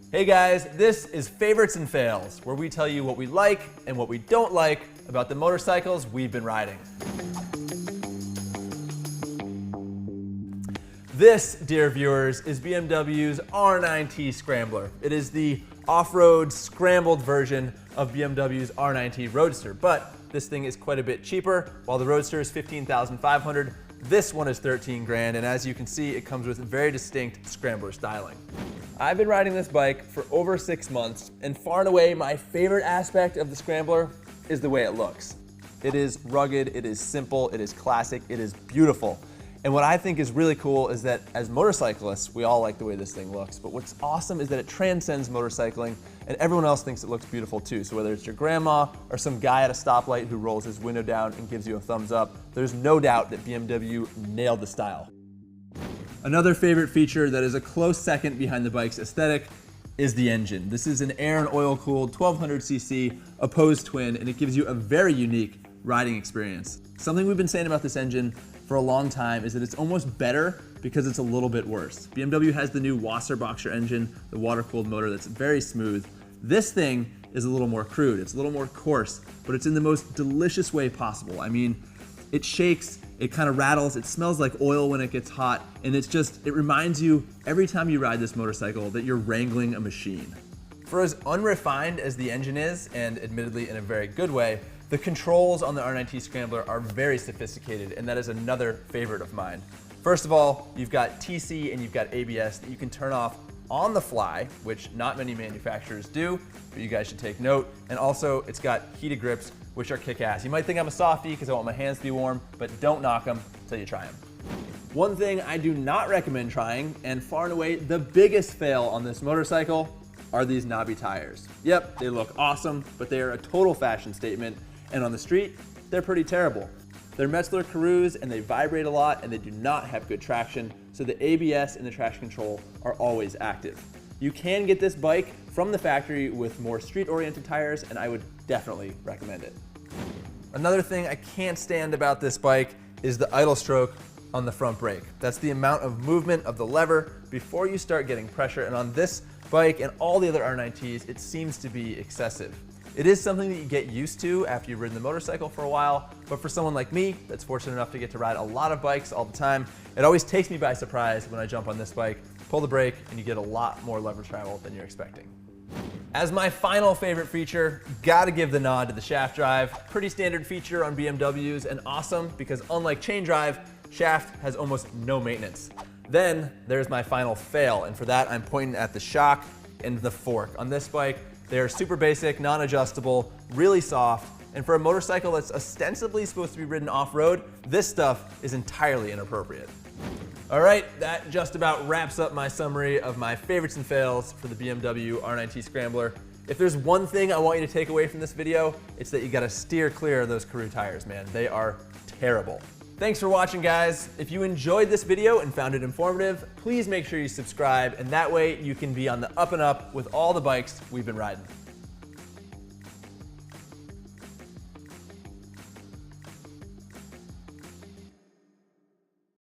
Hey guys, this is Favorites and Fails, where we tell you what we like and what we don't like about the motorcycles we've been riding. This, dear viewers, is BMW's R9T Scrambler. It is the off-road scrambled version of BMW's R9T Roadster, but this thing is quite a bit cheaper. While the Roadster is $15,500, this one is $13 grand, and as you can see, it comes with very distinct Scrambler styling. I've been riding this bike for over 6 months, and far and away, my favorite aspect of the Scrambler is the way it looks. It is rugged, it is simple, it is classic, it is beautiful. And what I think is really cool is that as motorcyclists, we all like the way this thing looks, but what's awesome is that it transcends motorcycling and everyone else thinks it looks beautiful too. So whether it's your grandma or some guy at a stoplight who rolls his window down and gives you a thumbs up, there's no doubt that BMW nailed the style. Another favorite feature that is a close second behind the bike's aesthetic is the engine. This is an air and oil cooled 1200cc opposed twin, and it gives you a very unique riding experience. Something we've been saying about this engine for a long time is that it's almost better because it's a little bit worse. BMW has the new Wasserboxer engine, the water-cooled motor that's very smooth. This thing is a little more crude, it's a little more coarse, but it's in the most delicious way possible. I mean, it shakes, it kind of rattles, it smells like oil when it gets hot, and it reminds you every time you ride this motorcycle that you're wrangling a machine. For as unrefined as the engine is, and admittedly in a very good way, the controls on the R9T Scrambler are very sophisticated, and that is another favorite of mine. First of all, you've got TC and you've got ABS that you can turn off on the fly, which not many manufacturers do, but you guys should take note. And also, it's got heated grips, which are kick-ass. You might think I'm a softie because I want my hands to be warm, but don't knock them until you try them. One thing I do not recommend trying, and far and away the biggest fail on this motorcycle, are these knobby tires. Yep, they look awesome, but they are a total fashion statement. And on the street, they're pretty terrible. They're Metzler Carews and they vibrate a lot and they do not have good traction, so the ABS and the traction control are always active. You can get this bike from the factory with more street-oriented tires, and I would definitely recommend it. Another thing I can't stand about this bike is the idle stroke on the front brake. That's the amount of movement of the lever before you start getting pressure, and on this bike and all the other R9Ts, it seems to be excessive. It is something that you get used to after you've ridden the motorcycle for a while, but for someone like me that's fortunate enough to get to ride a lot of bikes all the time, it always takes me by surprise when I jump on this bike, pull the brake, and you get a lot more lever travel than you're expecting. As my final favorite feature, gotta give the nod to the shaft drive. Pretty standard feature on BMWs and awesome because unlike chain drive, shaft has almost no maintenance. Then there's my final fail, and for that I'm pointing at the shock and the fork. On this bike, they're super basic, non-adjustable, really soft, and for a motorcycle that's ostensibly supposed to be ridden off-road, this stuff is entirely inappropriate. All right, that just about wraps up my summary of my favorites and fails for the BMW R9T Scrambler. If there's one thing I want you to take away from this video, it's that you gotta steer clear of those Carew tires, man. They are terrible. Thanks for watching, guys. If you enjoyed this video and found it informative, please make sure you subscribe, and that way you can be on the up and up with all the bikes we've been riding.